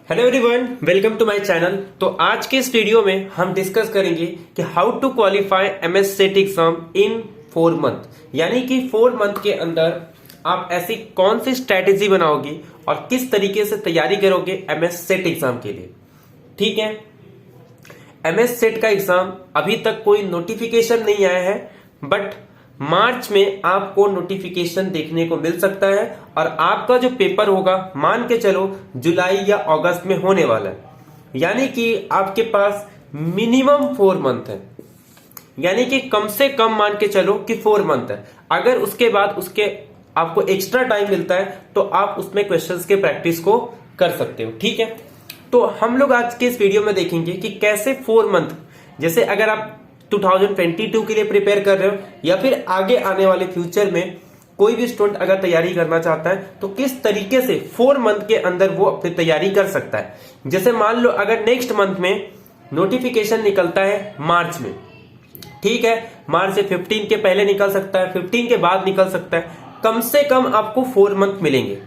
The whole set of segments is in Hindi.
Hello everyone, welcome to my channel. तो आज के इस वीडियो में हम डिस्कस करेंगे कि how to qualify MS SET exam in 4 month, यानी कि 4 मंथ के अंदर आप ऐसी कौन सी स्ट्रेटेजी बनाओगे और किस तरीके से तैयारी करोगे एमएस सेट एग्जाम के लिए। ठीक है, एमएस सेट का एग्जाम अभी तक कोई नोटिफिकेशन नहीं आया है, बट मार्च में आपको नोटिफिकेशन देखने को मिल सकता है और आपका जो पेपर होगा मान के चलो जुलाई या अगस्त में होने वाला है, यानी कि आपके पास मिनिमम 4 मंथ है, यानी कि कम से कम मान के चलो कि 4 मंथ है। अगर उसके बाद उसके आपको एक्स्ट्रा टाइम मिलता है तो आप उसमें क्वेश्चंस के प्रैक्टिस को कर सकते हो। ठीक है, तो हम लोग आज के इस वीडियो में देखेंगे कि कैसे 4 मंथ, जैसे अगर आप 2022 के लिए प्रिपेयर कर रहे हो या फिर आगे आने वाले फ्यूचर में कोई भी स्टूडेंट अगर तैयारी करना चाहता है तो किस तरीके से 4 मंथ के अंदर वो अपनी तैयारी कर सकता है। जैसे मान लो अगर नेक्स्ट मंथ में नोटिफिकेशन निकलता है मार्च में, ठीक है, मार्च से 15 के पहले निकल सकता है, 15 के बाद निकल सकता है, कम से कम आपको 4 मंथ मिलेंगे।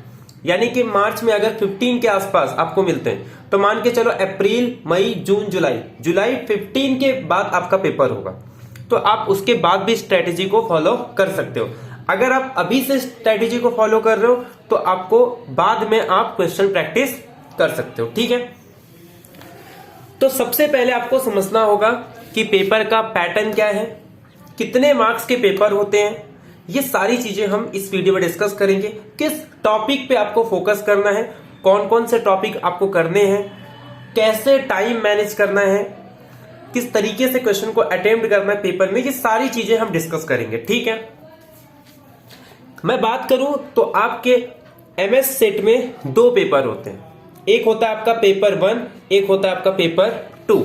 यानी कि मार्च में अगर 15 के आसपास आपको मिलते हैं तो मान के चलो अप्रैल, मई, जून, जुलाई 15 के बाद आपका पेपर होगा, तो आप उसके बाद भी स्ट्रेटेजी को फॉलो कर सकते हो। अगर आप अभी से स्ट्रेटेजी को फॉलो कर रहे हो तो आपको बाद में आप क्वेश्चन प्रैक्टिस कर सकते हो। ठीक है, तो सबसे पहले आपको समझना होगा कि पेपर का पैटर्न क्या है, कितने मार्क्स के पेपर होते हैं, ये सारी चीजें हम इस वीडियो में डिस्कस करेंगे। किस टॉपिक पे आपको फोकस करना है, कौन कौन से टॉपिक आपको करने हैं, कैसे टाइम मैनेज करना है, किस तरीके से क्वेश्चन को अटेम्प्ट करना है पेपर में, ये सारी चीजें हम डिस्कस करेंगे। ठीक है, मैं बात करूं तो आपके एमएस सेट में 2 पेपर होते हैं, एक होता है आपका पेपर 1, एक होता है आपका पेपर 2।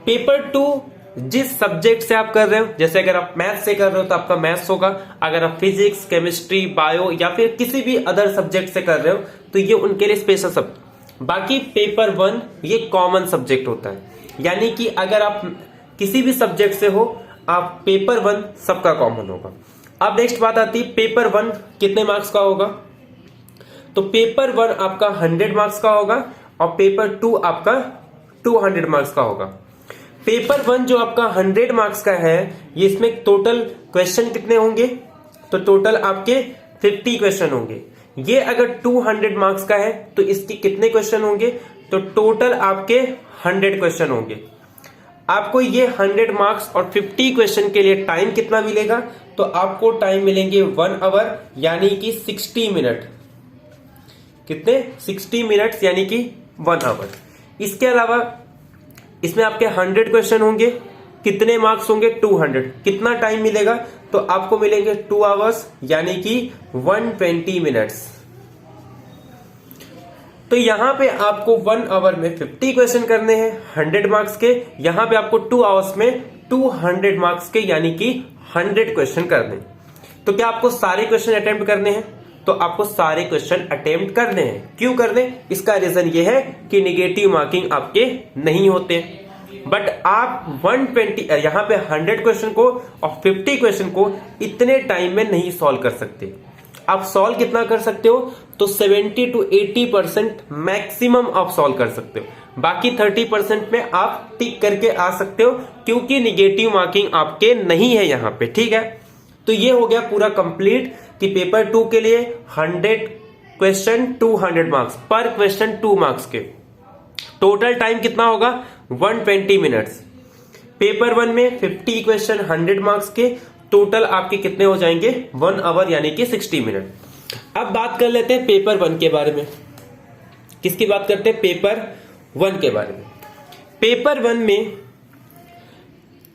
पेपर 2 जिस सब्जेक्ट से आप कर रहे हो, जैसे अगर आप मैथ्स से कर रहे हो तो आपका मैथ्स होगा, अगर आप फिजिक्स, केमिस्ट्री, बायो या फिर किसी भी अदर सब्जेक्ट से कर रहे हो तो ये उनके लिए स्पेशल सब्जेक्ट। बाकी पेपर 1 ये कॉमन सब्जेक्ट होता है, यानी कि अगर आप किसी भी सब्जेक्ट से हो आप पेपर 1 सबका कॉमन होगा। अब नेक्स्ट बात आती है पेपर 1 कितने मार्क्स का होगा, तो पेपर 1 आपका 100 मार्क्स का होगा और पेपर 2 आपका 200 मार्क्स का होगा। पेपर 1 जो आपका 100 मार्क्स का है, ये इसमें टोटल क्वेश्चन कितने होंगे, तो टोटल आपके 50 क्वेश्चन होंगे। ये अगर 200 मार्क्स का है तो इसके कितने क्वेश्चन होंगे, तो टोटल आपके 100 क्वेश्चन होंगे। आपको ये 100 मार्क्स और 50 क्वेश्चन के लिए टाइम कितना मिलेगा, तो आपको टाइम मिलेंगे 1 आवर, यानी कि 60 मिनट। कितने, 60 मिनट्स, यानी कि 1 आवर। इसके अलावा इसमें आपके 100 क्वेश्चन होंगे, कितने मार्क्स होंगे, 200। कितना टाइम मिलेगा, तो आपको मिलेंगे 2 आवर्स, यानी कि 120 मिनट्स। तो यहां पे आपको 1 आवर में 50 क्वेश्चन करने हैं 100 मार्क्स के, यहां पे आपको 2 आवर्स में 200 मार्क्स के, यानी कि 100 क्वेश्चन करने। तो क्या आपको सारे क्वेश्चन अटेम्प्ट करने हैं, तो आपको सारे क्वेश्चन अटेम्प्ट करने हैं। क्यों करने, इसका रीजन ये है कि नेगेटिव मार्किंग आपके नहीं होते, बट आप 120 यहां पे 100 क्वेश्चन को और 50 क्वेश्चन को इतने टाइम में नहीं सॉल्व कर सकते। आप सॉल्व कितना कर सकते हो, तो 70 to 80% मैक्सिमम आप सॉल्व कर सकते हो, बाकी 30% में आप टिक करके आ सकते हो, क्योंकि निगेटिव मार्किंग आपके नहीं है यहां पे। ठीक है, तो ये हो गया पूरा कंप्लीट कि पेपर 2 के लिए 100 क्वेश्चन 200 मार्क्स, पर क्वेश्चन 2 मार्क्स के, टोटल टाइम कितना होगा 120 मिनट्स। पेपर 1 में 50 क्वेश्चन 100 मार्क्स के, टोटल आपके कितने हो जाएंगे 1 आवर, यानी कि 60 मिनट। अब बात कर लेते हैं पेपर 1 के बारे में। किसकी बात करते हैं, पेपर 1 के बारे में। पेपर 1 में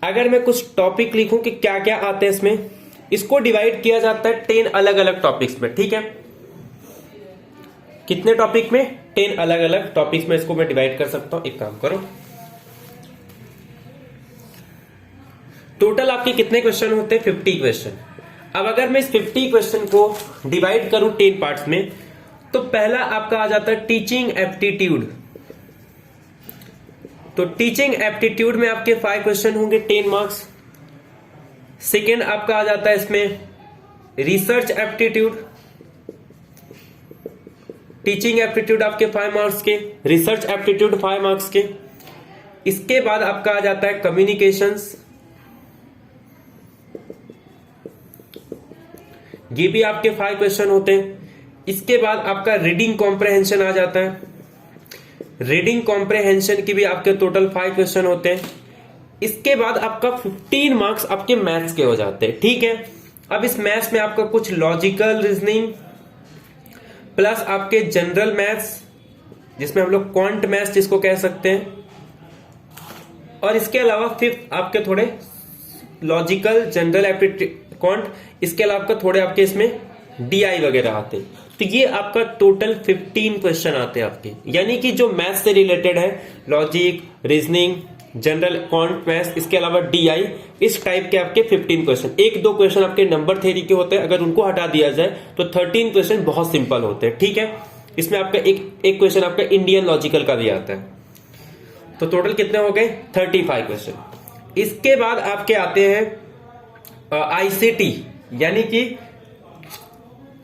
अगर मैं कुछ टॉपिक लिखूं कि क्या क्या आते हैं इसमें, इसको डिवाइड किया जाता है 10 अलग अलग टॉपिक्स में। ठीक है, कितने टॉपिक में, 10 अलग अलग टॉपिक्स में इसको मैं डिवाइड कर सकता हूं। एक काम करो, टोटल आपके कितने क्वेश्चन होते हैं, 50 क्वेश्चन। अब अगर मैं इस 50 क्वेश्चन को डिवाइड करूं 10 पार्ट्स में, तो पहला आपका आ जाता है टीचिंग एप्टीट्यूड। तो टीचिंग एप्टीट्यूड में आपके 5 क्वेश्चन होंगे 10 मार्क्स। सेकेंड आपका आ जाता है इसमें रिसर्च एप्टीट्यूड। टीचिंग एप्टीट्यूड आपके 5 मार्क्स के, रिसर्च एप्टीट्यूड 5 मार्क्स के। इसके बाद आपका आ जाता है कम्युनिकेशंस, ये भी आपके 5 क्वेश्चन होते हैं। इसके बाद आपका रीडिंग कॉम्प्रहेंशन आ जाता है, रीडिंग कॉम्प्रहेंशन की भी आपके टोटल 5 क्वेश्चन होते हैं। इसके बाद आपका 15 मार्क्स आपके मैथ्स के हो जाते हैं, ठीक है। अब इस मैथ्स में आपका कुछ लॉजिकल रीजनिंग प्लस आपके जनरल मैथ्स, जिसमें हम लोग क्वांट मैथ्स जिसको कह सकते हैं, और इसके अलावा फिफ्थ आपके थोड़े लॉजिकल जनरल एप्टीट्यूड क्वांट, इसके अलावा आपका थोड़े आपके इसमें डीआई वगैरह आते हैं। तो ये आपका टोटल 15 क्वेश्चन आते हैं आपके, यानी कि जो मैथ्स से रिलेटेड है, logic, reasoning, general quant maths, इसके अलावा डीआई, इस टाइप के आपके 15 क्वेश्चन। एक दो क्वेश्चन आपके नंबर थ्योरी के होते हैं, अगर उनको हटा दिया जाए तो 13 क्वेश्चन बहुत सिंपल होते हैं, ठीक है। इसमें आपका एक क्वेश्चन आपका इंडियन लॉजिकल का भी आता है। तो टोटल कितने हो गए? 35 क्वेश्चन। इसके बाद आपके आते हैं आईसीटी, यानी कि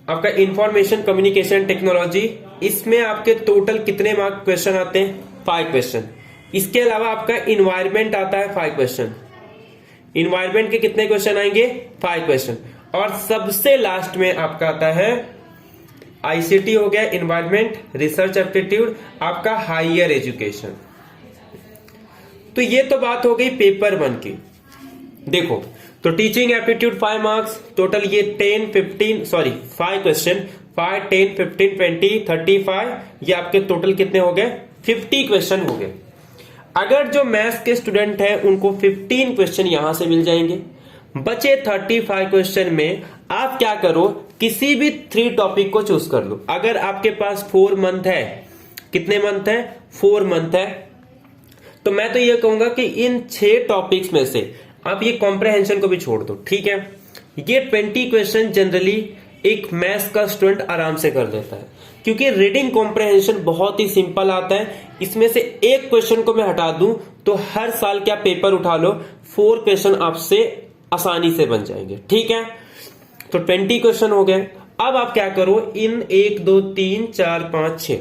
आपका इंफॉर्मेशन कम्युनिकेशन टेक्नोलॉजी। इसमें आपके टोटल कितने मार्क क्वेश्चन आते हैं? 5 क्वेश्चन। इसके अलावा आपका इन्वायरमेंट आता है 5 क्वेश्चन। इन्वायरमेंट के कितने क्वेश्चन आएंगे? 5 क्वेश्चन। और सबसे लास्ट में आपका आता है आईसीटी हो गया, इन्वायरमेंट, रिसर्च एप्टीट्यूड, आपका हायर एजुकेशन। तो ये तो बात हो गई पेपर 1 की। देखो तो टीचिंग एप्टीट्यूड 5 मार्क्स, टोटल ये 5 क्वेश्चन, 5, 10, 15, 20, 35, ये आपके टोटल कितने हो गए? 50 क्वेश्चन हो गए। अगर जो मैथ्स के स्टूडेंट हैं उनको 15 क्वेश्चन यहां से मिल जाएंगे। बचे 35 क्वेश्चन में आप क्या करो, किसी भी 3 टॉपिक को चूज कर लो। अगर आपके पास 4 मंथ है, कितने मंथ है? 4 मंथ है, तो मैं तो ये कहूंगा कि इन 6 टॉपिक्स में से आप ये कॉम्प्रहेंशन को भी छोड़ दो, ठीक है। ये 20 क्वेश्चन जनरली एक मैथ्स का स्टूडेंट आराम से कर लेता है, क्योंकि रीडिंग कॉम्प्रहेंशन बहुत ही सिंपल आता है। इसमें से एक क्वेश्चन को मैं हटा दूं तो हर साल क्या पेपर उठा लो, 4 क्वेश्चन आपसे आसानी से बन जाएंगे, ठीक है। तो 20 क्वेश्चन हो गए। अब आप क्या करो, इन 1, 2, 3, 4, 5, 6,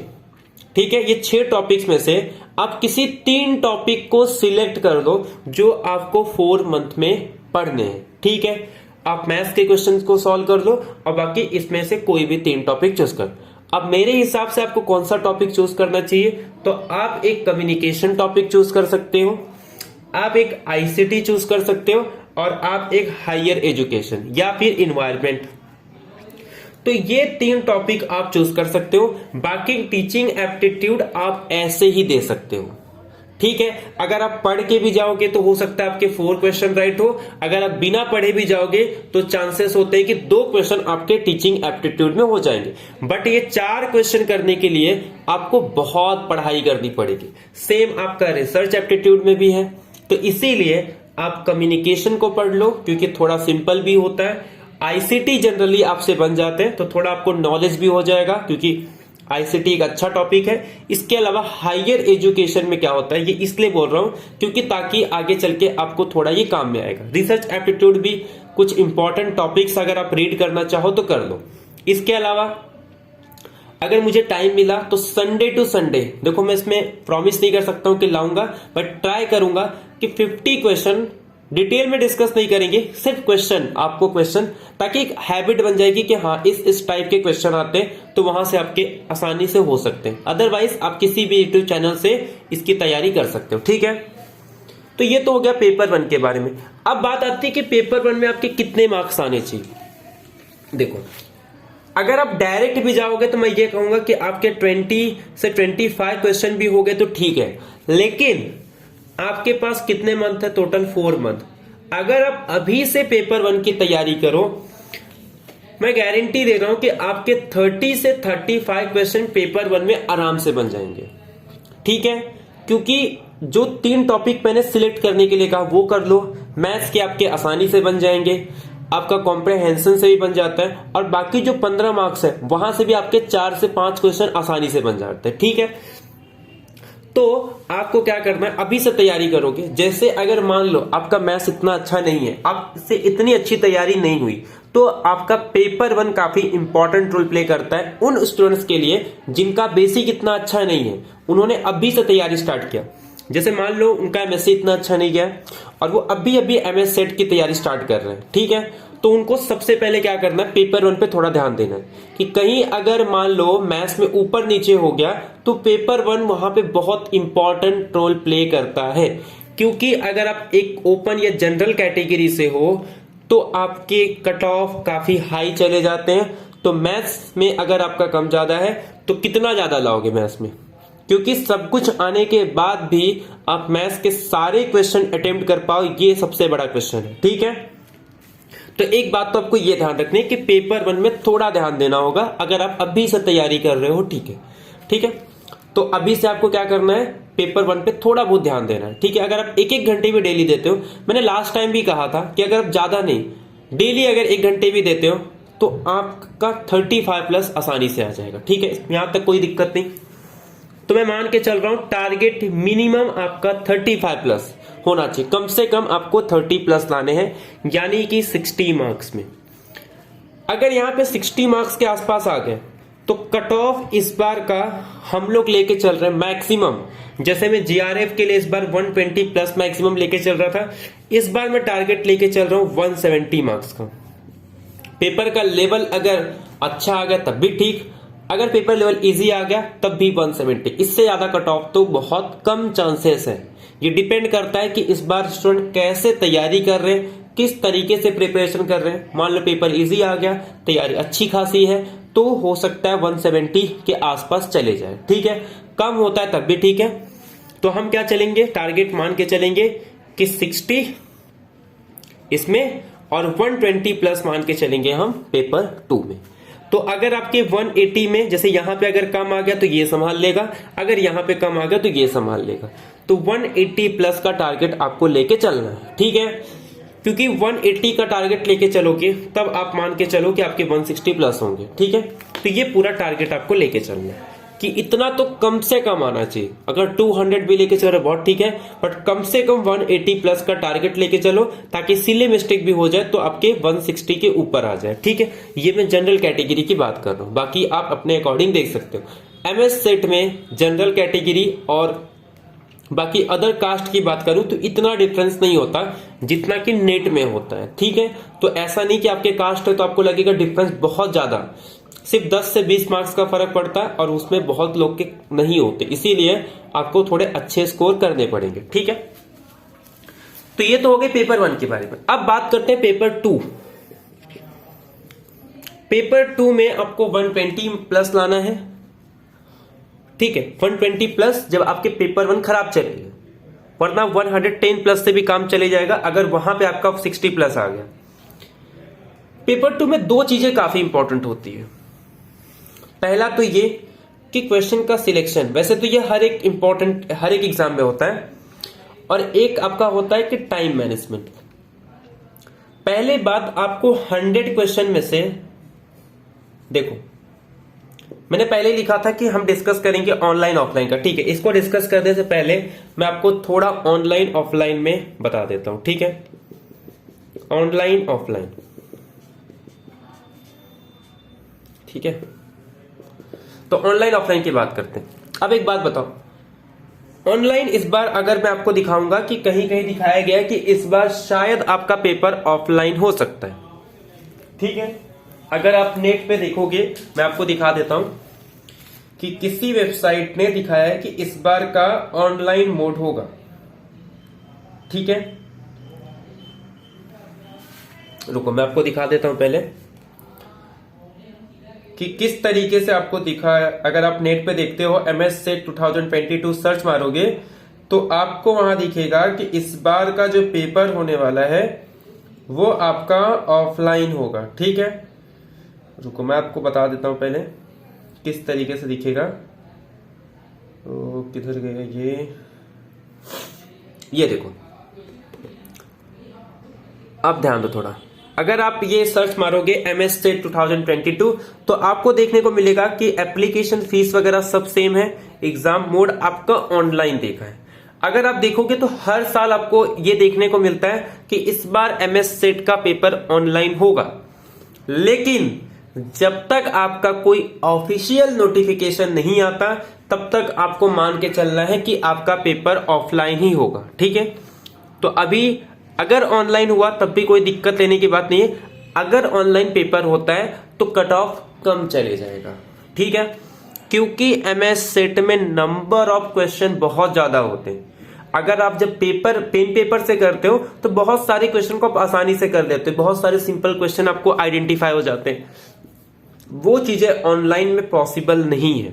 ठीक है, ये 6 टॉपिक्स में से आप किसी 3 टॉपिक को सिलेक्ट कर लो जो आपको 4 मंथ में पढ़ने हैं, ठीक है। आप मैथ्स के क्वेश्चंस को सॉल्व कर लो और बाकी इसमें से कोई भी 3 टॉपिक चूज कर। अब मेरे हिसाब से आपको कौन सा टॉपिक चूज करना चाहिए, तो आप एक कम्युनिकेशन टॉपिक चूज कर सकते हो, आप एक आईसीटी चूज कर सकते हो, और आप एक हायर एजुकेशन या फिर इन्वायरमेंट। तो ये 3 टॉपिक आप चूज कर सकते हो। बाकी टीचिंग एप्टीट्यूड आप ऐसे ही दे सकते हो, ठीक है। अगर आप पढ़ के भी जाओगे तो हो सकता है आपके 4 क्वेश्चन राइट हो। अगर आप बिना पढ़े भी जाओगे तो चांसेस होते हैं कि 2 क्वेश्चन आपके टीचिंग एप्टीट्यूड में हो जाएंगे। बट ये 4 क्वेश्चन करने के लिए आपको बहुत पढ़ाई करनी पड़ेगी। सेम आपका रिसर्च एप्टीट्यूड में भी है, तो इसीलिए आप कम्युनिकेशन को पढ़ लो, क्योंकि थोड़ा सिंपल भी होता है। आईसीटी जनरली आपसे बन जाते हैं, तो थोड़ा आपको नॉलेज भी हो जाएगा, क्योंकि आईसीटी एक अच्छा टॉपिक है। इसके अलावा हायर एजुकेशन में क्या होता है, ये इसलिए बोल रहा हूं क्योंकि ताकि आगे चल के आपको थोड़ा ये काम में आएगा। रिसर्च एप्टीट्यूड भी कुछ इंपॉर्टेंट टॉपिक्स अगर आप रीड करना चाहो तो कर लो। इसके अलावा अगर मुझे टाइम मिला तो संडे टू संडे, देखो मैं इसमें प्रॉमिस नहीं कर सकता हूं कि लाऊंगा, बट ट्राई करूंगा कि 50 क्वेश्चन डिटेल में डिस्कस नहीं करेंगे, सिर्फ क्वेश्चन, आपको क्वेश्चन, ताकि एक हैबिट बन जाएगी कि हाँ इस टाइप के क्वेश्चन आते हैं, तो वहां से आपके आसानी से हो सकते हैं। अदरवाइज आप किसी भी यूट्यूब चैनल से इसकी तैयारी कर सकते हो, ठीक है। तो ये तो हो गया पेपर 1 के बारे में। अब बात आती है कि पेपर 1 में आपके कितने मार्क्स आने चाहिए। देखो अगर आप डायरेक्ट भी जाओगे तो मैं ये कहूंगा कि आपके 20 से 25 क्वेश्चन भी हो गए तो ठीक है, लेकिन आपके पास कितने मंथ है? Total 4 month. अगर आप अभी से पेपर 1 की तैयारी करो, मैं गारंटी दे रहा हूं कि आपके 30 से 35 क्वेश्चन पेपर 1 में आराम से बन जाएंगे, ठीक है। क्योंकि जो 3 टॉपिक मैंने सिलेक्ट करने के लिए कहा वो कर लो, मैथ्स के आपके आसानी से बन जाएंगे, आपका कॉम्प्रहेंशन से भी बन जाता है, और बाकी जो 15 मार्क्स है वहां से भी आपके 4 से 5 क्वेश्चन आसानी से बन जाते हैं, ठीक है। तो आपको क्या करना है, अभी से तैयारी करोगे। जैसे अगर मान लो आपका मैथ्स इतना अच्छा नहीं है, आपसे इतनी अच्छी तैयारी नहीं हुई, तो आपका पेपर 1 काफी इंपॉर्टेंट रोल प्ले करता है उन स्टूडेंट्स के लिए जिनका बेसिक इतना अच्छा नहीं है, उन्होंने अभी से तैयारी स्टार्ट किया। जैसे मान लो उनका एमएससी इतना अच्छा नहीं गया और वो अभी अभी एमएस सेट की तैयारी स्टार्ट कर रहे हैं, ठीक है, तो उनको सबसे पहले क्या करना है, पेपर 1 पे थोड़ा ध्यान देना है कि कहीं अगर मान लो मैथ्स में ऊपर नीचे हो गया तो पेपर 1 वहां पे बहुत इंपॉर्टेंट रोल प्ले करता है। क्योंकि अगर आप एक ओपन या जनरल कैटेगरी से हो तो आपके कट ऑफ काफी हाई चले जाते हैं। तो मैथ्स में अगर आपका कम ज्यादा है तो कितना ज्यादा लाओगे मैथ्स में, क्योंकि सब कुछ आने के बाद भी आप मैथ्स के सारे क्वेश्चन अटेम्प्ट कर पाओ, ये सबसे बड़ा क्वेश्चन है, ठीक है। तो एक बात तो आपको ये ध्यान रखनी है कि पेपर 1 में थोड़ा ध्यान देना होगा अगर आप अभी से तैयारी कर रहे हो, ठीक है, ठीक है। तो अभी से आपको क्या करना है, पेपर 1 पे थोड़ा बहुत ध्यान देना है, ठीक है। अगर आप एक एक घंटे भी डेली देते हो, मैंने लास्ट टाइम भी कहा था कि अगर आप ज्यादा नहीं डेली अगर 1 घंटे भी देते हो तो आपका 35+ आसानी से आ जाएगा, ठीक है, यहां तक कोई दिक्कत नहीं। तो मैं मान के चल रहा हूं टारगेट मिनिमम आपका 35+ होना चाहिए, कम से कम आपको 30+ लाने हैं, यानी कि 60 मार्क्स में। अगर यहां पे 60 मार्क्स के आसपास आ गए तो कट ऑफ इस बार का हम लोग लेके चल रहे हैं मैक्सिमम, जैसे मैं जीआरएफ के लिए इस बार 120+ मैक्सिमम लेके चल रहा था, इस बार मैं टारगेट लेके चल रहा हूं 170 मार्क्स का। पेपर का लेवल अगर अच्छा आ गया तब भी ठीक, अगर पेपर लेवल इजी आ गया तब भी 170, इससे ज्यादा कट ऑफ तो बहुत कम चांसेस है। ये डिपेंड करता है कि इस बार स्टूडेंट कैसे तैयारी कर रहे हैं, किस तरीके से प्रिपरेशन कर रहे हैं। मान लो पेपर इजी आ गया, तैयारी अच्छी खासी है, तो हो सकता है 170 के आसपास चले जाए, ठीक है। कम होता है तब भी ठीक है। तो हम क्या चलेंगे, टारगेट मान के चलेंगे कि 60 इसमें और 120+ मान के चलेंगे हम पेपर 2 में। तो अगर आपके 180 में, जैसे यहां पे अगर कम आ गया तो ये संभाल लेगा, अगर यहां पे कम आ गया तो ये संभाल लेगा, तो 180+ का टारगेट आपको लेके चलना है, ठीक है। क्योंकि 180 का टारगेट लेके चलोगे तब आप मान के चलो कि आपके 160+ होंगे, ठीक है। तो ये पूरा टारगेट आपको लेके चलना है कि इतना तो कम से कम आना चाहिए। अगर 200 भी लेके चलो बहुत ठीक है, बट कम से कम 180+ का टारगेट लेके चलो ताकि सिले मिस्टेक भी हो जाए तो आपके 160 के ऊपर आ जाए, ठीक है। ये मैं जनरल कैटेगरी की बात कर रहा हूं, बाकी आप अपने अकॉर्डिंग देख सकते हो। एमएस सेट में जनरल कैटेगरी और बाकी अदर कास्ट की बात करूं तो इतना डिफरेंस नहीं होता जितना कि नेट में होता है, ठीक है। तो ऐसा नहीं कि आपके कास्ट है तो आपको लगेगा डिफरेंस बहुत ज्यादा, सिर्फ 10 से 20 मार्क्स का फर्क पड़ता है और उसमें बहुत लोग के नहीं होते, इसीलिए आपको थोड़े अच्छे स्कोर करने पड़ेंगे, ठीक है। तो ये तो हो गए पेपर 1 के बारे में। अब बात करते हैं पेपर 2। पेपर 2 में आपको 120+ लाना है, ठीक है। 120+ जब आपके पेपर 1 खराब चलेगा, वरना 110+ से भी काम चले जाएगा अगर वहां पे आपका 60+ आ गया। पेपर 2 में 2 चीजें काफी इंपॉर्टेंट होती है। पहला तो ये कि क्वेश्चन का सिलेक्शन, वैसे तो ये हर एक एग्जाम में होता है, और एक आपका होता है कि टाइम मैनेजमेंट। पहले बात, आपको 100 क्वेश्चन में से, देखो मैंने पहले लिखा था कि हम डिस्कस करेंगे ऑनलाइन ऑफलाइन का, ठीक है। इसको डिस्कस करने से पहले मैं आपको थोड़ा ऑनलाइन ऑफलाइन में बता देता हूं, ठीक है। ऑनलाइन ऑफलाइन, ठीक है। तो ऑनलाइन ऑफलाइन की बात करते हैं। अब एक बात बताओ, ऑनलाइन इस बार अगर मैं आपको दिखाऊंगा कि कहीं कहीं दिखाया गया है कि इस बार शायद आपका पेपर ऑफलाइन हो सकता है, ठीक है। अगर आप नेट पे देखोगे, मैं आपको दिखा देता हूं कि किसी वेबसाइट ने दिखाया है कि इस बार का ऑनलाइन मोड होगा, ठीक है। रुको मैं आपको दिखा देता हूं पहले कि किस तरीके से आपको दिखा है। अगर आप नेट पे देखते हो एमएस सेट 2022 सर्च मारोगे तो आपको वहां दिखेगा कि इस बार का जो पेपर होने वाला है वो आपका ऑफलाइन होगा, ठीक है। रुको मैं आपको बता देता हूं पहले किस तरीके से दिखेगा। तो किधर गया ये देखो, अब ध्यान दो थोड़ा। अगर आप ये सर्च मारोगे एमएस सेट 2022 तो आपको देखने को मिलेगा कि एप्लीकेशन फीस वगैरह सब सेम है, एग्जाम मोड आपका ऑनलाइन देखा है। अगर आप देखोगे तो हर साल आपको ये देखने को मिलता है कि इस बार एमएस सेट का पेपर ऑनलाइन होगा। लेकिन जब तक आपका कोई ऑफिशियल नोटिफिकेशन नहीं आता तब तक आपको मान के चलना है कि आपका पेपर ऑफलाइन ही होगा। ठीक है, तो अभी अगर ऑनलाइन हुआ तब भी कोई दिक्कत लेने की बात नहीं है। अगर ऑनलाइन पेपर होता है तो कट ऑफ कम चले जाएगा। ठीक है, क्योंकि एमएस सेट में नंबर ऑफ क्वेश्चन बहुत ज्यादा होते हैं। अगर आप जब पेन पेपर से करते हो तो बहुत सारे क्वेश्चन को आप आसानी से कर लेते हो, बहुत सारे सिंपल क्वेश्चन आपको आइडेंटिफाई हो जाते हैं। वो चीजें ऑनलाइन में पॉसिबल नहीं है।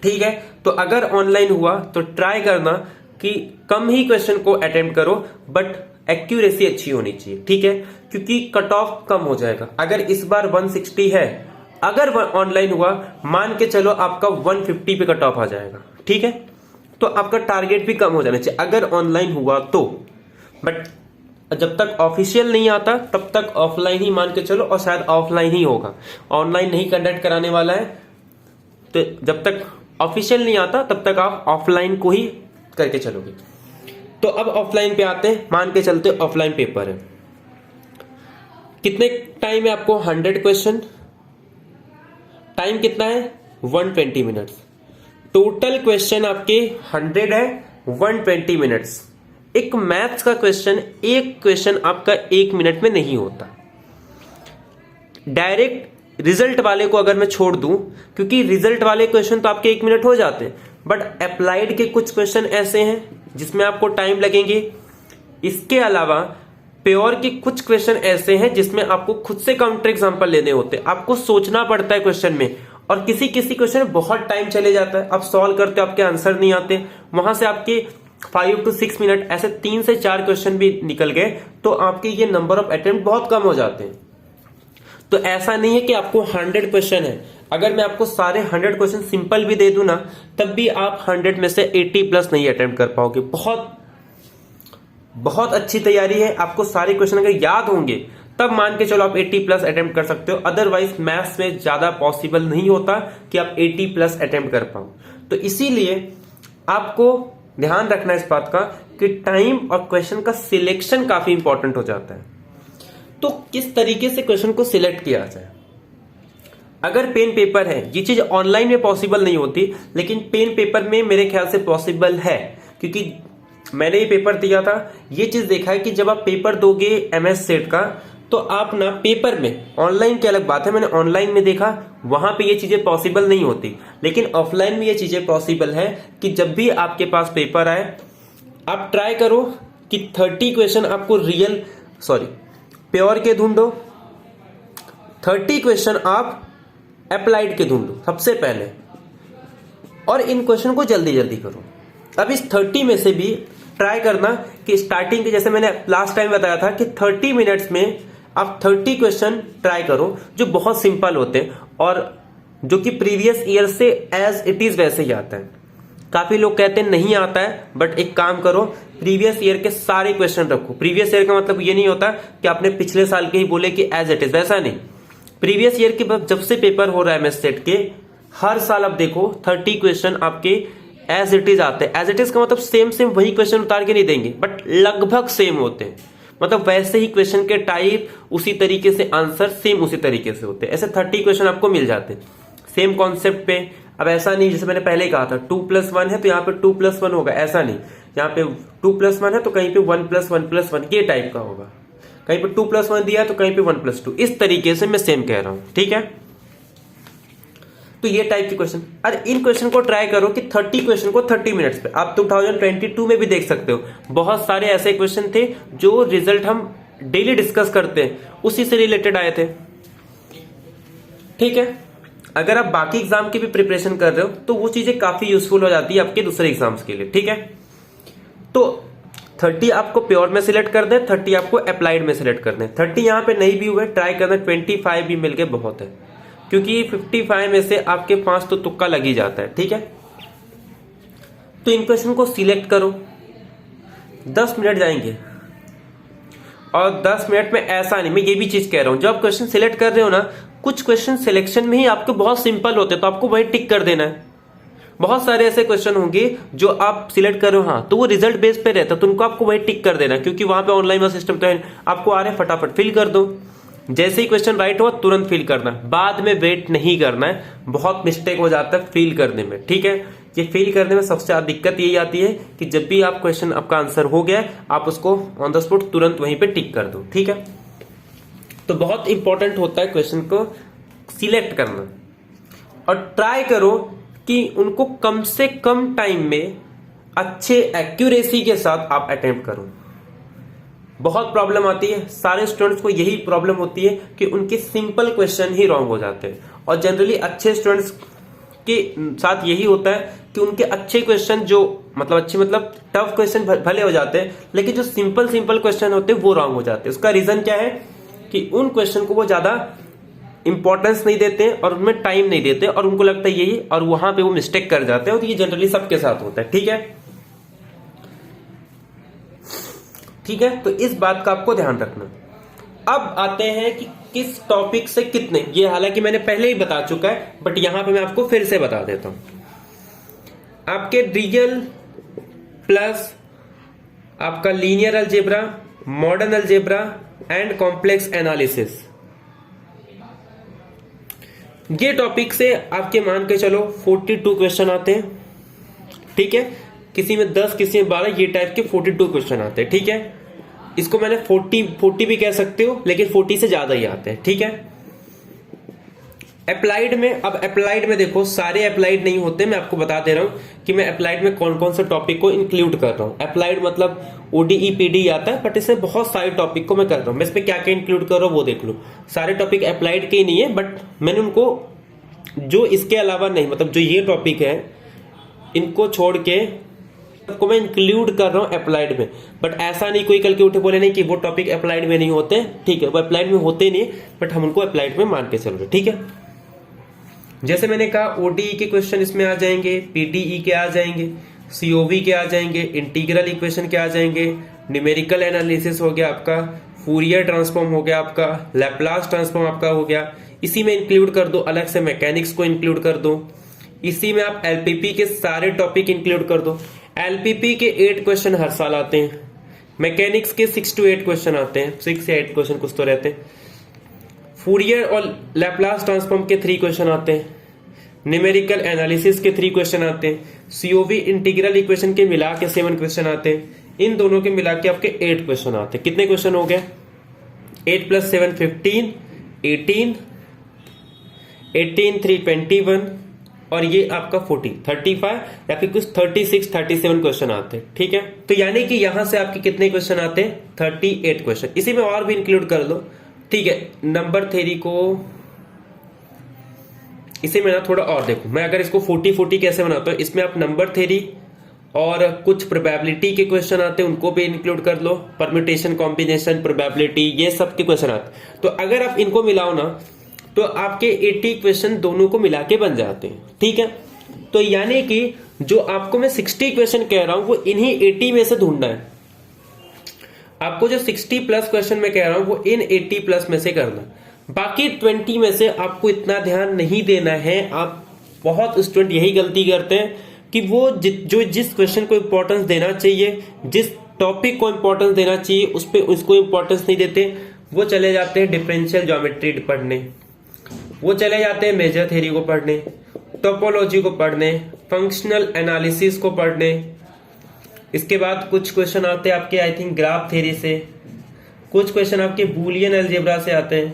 ठीक है, तो अगर ऑनलाइन हुआ तो ट्राई करना कि कम ही क्वेश्चन को अटेम्प्ट करो, बट एक्यूरेसी अच्छी होनी चाहिए। ठीक है, क्योंकि कट ऑफ कम हो जाएगा। अगर इस बार 160 है, अगर ऑनलाइन हुआ मान के चलो आपका 150 पे कट ऑफ आ जाएगा। ठीक है, तो आपका टारगेट भी कम हो जाना चाहिए अगर ऑनलाइन हुआ तो। बट जब तक ऑफिशियल नहीं आता तब तक ऑफलाइन ही मान के चलो, और शायद ऑफलाइन ही होगा, ऑनलाइन नहीं कंडक्ट कराने वाला है। तो जब तक ऑफिशियल नहीं आता तब तक आप ऑफलाइन को ही करके चलोगे। तो अब ऑफलाइन पे आते हैं, मान के चलते ऑफलाइन पेपर है। कितने टाइम है आपको? 100 क्वेश्चन, टाइम कितना है? 120 मिनट्स। टोटल क्वेश्चन आपके 100 है, 120 मिनट्स। एक मैथ्स का क्वेश्चन, एक क्वेश्चन आपका 1 मिनट में नहीं होता। डायरेक्ट रिजल्ट वाले को अगर मैं छोड़ दूं, क्योंकि रिजल्ट वाले क्वेश्चन तो आपके 1 मिनट हो जाते हैं, बट अप्लाइड के कुछ क्वेश्चन ऐसे हैं जिसमें आपको टाइम लगेंगे। इसके अलावा प्योर के कुछ क्वेश्चन ऐसे हैं जिसमें आपको खुद से काउंटर एग्जांपल लेने होते हैं, आपको सोचना पड़ता है क्वेश्चन में, और किसी किसी क्वेश्चन में बहुत टाइम चले जाता है। आप सॉल्व करते हो, आपके आंसर नहीं आते, वहां से आपके 5 to 6 मिनट, ऐसे 3 से 4 क्वेश्चन भी निकल गए, तो आपके ये नंबर ऑफ अटेम्प्ट बहुत कम हो जाते हैं। तो ऐसा नहीं है कि आपको 100 क्वेश्चन है, अगर मैं आपको सारे 100 क्वेश्चन सिंपल भी दे दूं ना, तब भी आप 100 में से 80 प्लस नहीं अटेम्प्ट कर पाओगे। बहुत बहुत अच्छी तैयारी है, आपको सारे क्वेश्चन अगर याद होंगे तब मान के चलो आप 80 प्लस अटेम्प्ट कर सकते हो। अदरवाइज मैथ्स में ज्यादा पॉसिबल नहीं होता कि आप 80 प्लस अटेम्प्ट कर पाओ। तो इसीलिए आपको ध्यान रखना इस बात का कि टाइम और क्वेश्चन का सिलेक्शन काफी इंपॉर्टेंट हो जाता है। तो किस तरीके से क्वेश्चन को सिलेक्ट किया जाए? अगर पेन पेपर है, ये चीज ऑनलाइन में पॉसिबल नहीं होती, लेकिन पेन पेपर में मेरे ख्याल से पॉसिबल है, क्योंकि मैंने ये पेपर दिया था। ये चीज देखा है कि जब आप पेपर दोगे एमएस सेट का, तो आप ना पेपर में, ऑनलाइन की अलग बात है, मैंने ऑनलाइन में देखा वहां पे ये चीजें पॉसिबल नहीं होती, लेकिन ऑफलाइन में ये चीजें पॉसिबल है कि जब भी आपके पास पेपर आए, आप ट्राई करो कि 30 क्वेश्चन आपको प्योर के ढूंढो, 30 क्वेश्चन आप अप्लाइड के ढूंढो सबसे पहले, और इन क्वेश्चन को जल्दी जल्दी करो। अब इस 30 में से भी ट्राई करना कि स्टार्टिंग के, जैसे मैंने लास्ट टाइम बताया था कि 30 मिनट्स में आप 30 क्वेश्चन ट्राई करो जो बहुत सिंपल होते हैं और जो कि प्रीवियस ईयर से एज इट इज वैसे ही आता है। काफी लोग कहते हैं नहीं आता है, बट एक काम करो, प्रीवियस ईयर के सारे क्वेश्चन रखो। प्रीवियस ईयर का मतलब ये नहीं होता कि आपने पिछले साल के ही बोले कि एज इट इज, वैसा नहीं। प्रीवियस ईयर के जब से पेपर हो रहा है एमएस सेट के, हर साल आप देखो 30 क्वेश्चन आपके एज इट इज आते हैं। एज इट इज का मतलब सेम सेम वही क्वेश्चन उतार के नहीं देंगे, बट लगभग सेम होते हैं, मतलब वैसे ही क्वेश्चन के टाइप, उसी तरीके से आंसर सेम उसी तरीके से होते हैं। ऐसे 30 क्वेश्चन आपको मिल जाते हैं सेम कॉन्सेप्ट पे। अब ऐसा नहीं जैसे मैंने पहले कहा था 2+1 है तो यहाँ पे 2+1 होगा, ऐसा नहीं। यहाँ पे 2+1 है तो कहीं पे 1+1+1 ये टाइप का होगा, कहीं पे 2+1 दिया है तो कहीं पे 1+2, इस तरीके से मैं सेम कह रहा हूं। ठीक है, तो ये टाइप के क्वेश्चन, अरे इन क्वेश्चन को ट्राई करो कि 30 क्वेश्चन को 30 मिनट्स पे। आप 2022 में भी देख सकते हो, बहुत सारे ऐसे क्वेश्चन थे जो रिजल्ट हम डेली डिस्कस करते हैं उसी से रिलेटेड आए थे। ठीक है, अगर आप बाकी एग्जाम की भी प्रिपरेशन कर रहे हो तो वो चीजें काफी यूजफुल हो जाती है आपके दूसरे एग्जाम्स के लिए। ठीक है, तो 30 आपको प्योर में सिलेक्ट कर दे, 30 आपको अप्लाइड में सिलेक्ट कर दे। 30 यहाँ पे नहीं भी हुए, ट्राई करना 25 भी मिल गए बहुत है, क्योंकि 55 में से आपके 5 तो तुक्का लग ही जाता है। ठीक है, तो इन क्वेश्चन को सिलेक्ट करो, 10 मिनट जाएंगे, और 10 मिनट में ऐसा नहीं, मैं ये भी चीज कह रहा हूं, जब आप क्वेश्चन सिलेक्ट कर रहे हो ना, कुछ क्वेश्चन सिलेक्शन में ही आपके बहुत सिंपल होते हैं तो आपको वही टिक कर देना है। बहुत सारे ऐसे क्वेश्चन होंगे जो आप सिलेक्ट कर रहे हो, हाँ, तो वो रिजल्ट बेस पे रहता है, तो उनको आपको वही टिक कर देना, क्योंकि वहां पे ऑनलाइन वाला सिस्टम तो है, आपको आ रहे हैं फटाफट फिल कर दो। जैसे ही क्वेश्चन राइट हो तुरंत फिल करना, बाद में वेट नहीं करना है, बहुत मिस्टेक हो जाता है फिल करने में। ठीक है, ये फिल करने में सबसे ज्यादा दिक्कत यही आती है कि जब भी आप क्वेश्चन आपका आंसर हो गया आप उसको ऑन द स्पॉट तुरंत वहीं पे टिक कर दो। ठीक है, तो बहुत इंपॉर्टेंट होता है क्वेश्चन को सिलेक्ट करना, और ट्राई करो कि उनको कम से कम टाइम में अच्छे एक्यूरेसी के साथ आप अटेम्प्ट करो। बहुत प्रॉब्लम आती है, सारे स्टूडेंट्स को यही प्रॉब्लम होती है कि उनके सिंपल क्वेश्चन ही रॉन्ग हो जाते हैं, और जनरली अच्छे स्टूडेंट्स के साथ यही होता है कि उनके अच्छे क्वेश्चन जो मतलब टफ क्वेश्चन भले हो जाते हैं, लेकिन जो सिंपल क्वेश्चन होते हैं वो रॉन्ग हो जाते हैं। उसका रीजन क्या है कि उन क्वेश्चन को वो ज्यादा इंपॉर्टेंस नहीं देते हैं और उनमें टाइम नहीं देते, और उनको लगता है यही, और वहां पे वो मिस्टेक कर जाते हैं, और ये जनरली सबके साथ होता है। ठीक है, ठीक है, तो इस बात का आपको ध्यान रखना। अब आते हैं कि किस टॉपिक से कितने, ये हालांकि मैंने पहले ही बता चुका है, बट यहां पे मैं आपको फिर से बता देता हूं। आपके रियल प्लस आपका linear algebra, modern algebra and complex analysis, ये टॉपिक से आपके मान के चलो 42 क्वेश्चन आते हैं। ठीक है, किसी में 10 किसी में 12, ये टाइप के 42 क्वेश्चन आते हैं। ठीक है, इसको मैंने 40 भी कह सकते हो, लेकिन 40 से ज्यादा ही आते हैं। ठीक है, अप्लाइड में, अब अप्लाइड में देखो सारे अप्लाइड नहीं होते, मैं आपको बता दे रहा हूं कि मैं अप्लाइड में कौन कौन से टॉपिक को इंक्लूड कर रहा हूं। अप्लाइड मतलब ओडीई पीडी आता है, बट इसमें बहुत सारे टॉपिक को मैं कर रहा हूं। मैं इसमें क्या क्या इंक्लूड कर रहा हूं वो देख लो। सारे टॉपिक अप्लाइड के ही नहीं है, बट मैंने उनको जो इसके अलावा नहीं, मतलब जो ये टॉपिक है इनको छोड़ के को मैं इंक्लूड कर रहा हूं अप्लाइड में। बट ऐसा नहीं कोई कल के उठे बोले नहीं कि वो टॉपिक अप्लाइड में नहीं होते। ठीक है, वो अप्लाइड में होते नहीं, बट हम उनको अप्लाइड में मान के चल रहे। ठीक है, जैसे मैंने कहा ओडीई के क्वेश्चन इसमें आ जाएंगे, पीटीई के आ जाएंगे, सीओवी के आ जाएंगे, इंटीग्रल इक्वेशन के आ जाएंगे, न्यूमेरिकल एनालिसिस हो गया आपका, फूरियर ट्रांसफॉर्म हो गया आपका, लैप्लास ट्रांसफॉर्म आपका हो गया। इसी में इंक्लूड कर दो, अलग से मैकेनिक्स को इंक्लूड कर दो। इसी में आप एलपीपी के सारे टॉपिक इंक्लूड कर दो। एलपीपी के 8 क्वेश्चन हर साल आते हैं, मैकेनिक्स के 6 to 8 क्वेश्चन आते हैं, 6 से 8 क्वेश्चन कुछ तो रहते हैं। फूरियर और लैप्लास ट्रांसफॉर्म के 3 क्वेश्चन आते हैं, न्यूमेरिकल एनालिसिस के 3 क्वेश्चन आते हैं, सीओवी इंटीग्रल इक्वेशन के मिला के 7 क्वेश्चन आते हैं। इन दोनों के मिला के आपके 8 क्वेश्चन आते हैं। कितने क्वेश्चन हो गए? 8 + 7 15, 18 3 21, और ये आपका 40 35 या फिर कुछ 36 37 क्वेश्चन आते हैं। ठीक है, तो यानी कि यहां से आपके कितने क्वेश्चन आते हैं? 38 क्वेश्चन। इसी में और भी इंक्लूड कर लो। ठीक है, नंबर थ्योरी को इसी में ना थोड़ा और देखो, मैं अगर इसको 40 कैसे बनाता हूं, इसमें आप नंबर थ्योरी और कुछ प्रोबेबिलिटी के क्वेश्चन आते हैं उनको भी इंक्लूड कर लो, परम्यूटेशन कॉम्बिनेशन प्रोबेबिलिटी ये सब के क्वेश्चन आते हैं। तो अगर आप इनको मिलाओ ना तो आपके 80 क्वेश्चन दोनों को मिला के बन जाते हैं। ठीक है, तो यानी कि जो आपको मैं 60 क्वेश्चन कह रहा हूं वो इन्हीं 80 में से ढूंढना है। आपको जो 60+ क्वेश्चन मैं कह रहा हूं वो इन 80+ में से करना। बाकी 20 में से आपको इतना ध्यान नहीं देना है। आप बहुत स्टूडेंट यही गलती करते हैं कि वो जिस क्वेश्चन को इंपॉर्टेंस देना चाहिए, जिस टॉपिक को इंपॉर्टेंस देना चाहिए उस पे उसको इंपॉर्टेंस नहीं देते। वो चले जाते हैं डिफरेंशियल ज्योमेट्री पढ़ने, वो चले जाते हैं मेजर थ्योरी को पढ़ने, टोपोलॉजी को पढ़ने, फंक्शनल एनालिसिस को पढ़ने। इसके बाद कुछ क्वेश्चन आते हैं आपके आई थिंक ग्राफ थ्योरी से, कुछ क्वेश्चन आपके बूलियन अलजेब्रा से आते हैं।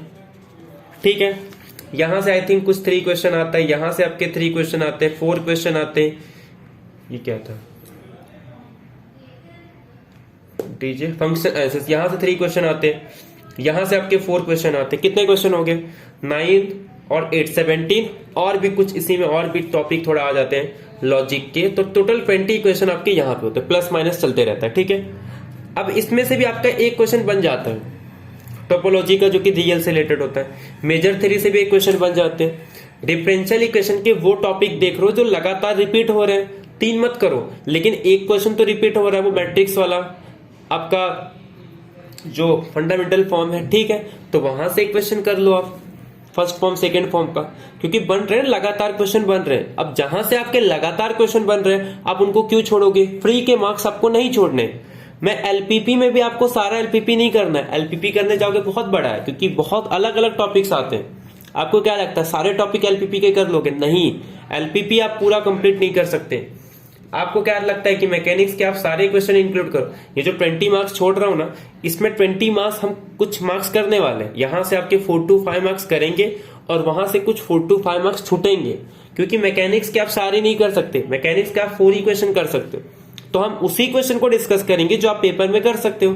ठीक है, यहां से आई थिंक कुछ 3 क्वेश्चन आता है, यहां से आपके 3 क्वेश्चन आते हैं, 4 क्वेश्चन आते हैं। ये क्या था? डीजे फंक्शन एनालिसिस, यहां से 3 क्वेश्चन आते हैं, यहां से आपके 4 क्वेश्चन आते हैं। कितने क्वेश्चन हो गए? 9 और 8 17, और भी कुछ इसी में और भी टॉपिक थोड़ा आ जाते हैं लॉजिक के। तो टोटल 20 क्वेश्चन आपके यहाँ पे होते हैं, प्लस माइनस चलते रहता है। ठीक है, अब इसमें से भी आपका एक क्वेश्चन बन जाता है टोपोलॉजी का, जो कि रियल से रिलेटेड होता है। मेजर थ्योरी से भी एक क्वेश्चन बन जाते हैं। डिफरेंशियल इक्वेशन के वो टॉपिक देख लो जो लगातार रिपीट हो रहे हैं, 3 मत करो, लेकिन एक क्वेश्चन तो रिपीट हो रहा है, वो मैट्रिक्स वाला आपका जो फंडामेंटल फॉर्म है। ठीक है, तो वहां से एक क्वेश्चन कर लो आप, फर्स्ट फॉर्म सेकंड फॉर्म का, क्योंकि बन रहे हैं लगातार क्वेश्चन बन रहे हैं। अब जहां से आपके लगातार क्वेश्चन बन रहे हैं आप उनको क्यों छोड़ोगे? फ्री के मार्क्स आपको नहीं छोड़ने। मैं एलपीपी में भी आपको सारा एलपीपी नहीं करना है। एलपीपी करने जाओगे बहुत बड़ा है, क्योंकि बहुत अलग अलग टॉपिक्स आते हैं। आपको क्या लगता है सारे टॉपिक एलपीपी के कर लोगे? नहीं, एलपीपी आप पूरा कंप्लीट नहीं कर सकते। आपको क्या लगता है कि मैकेनिक्स के आप सारे क्वेश्चन इंक्लूड करो? ये जो 20 मार्क्स छोड़ रहा हूं ना, इसमें 20 मार्क्स हम कुछ मार्क्स करने वाले हैं। यहां से आपके 4 to 5 मार्क्स करेंगे और वहां से कुछ 4 to 5 मार्क्स छूटेंगे, क्योंकि मैकेनिक्स के आप सारे नहीं कर सकते। मैकेनिक्स के आप 4 ही क्वेश्चन कर सकते हो, तो हम उसी क्वेश्चन को डिस्कस करेंगे जो आप पेपर में कर सकते हो,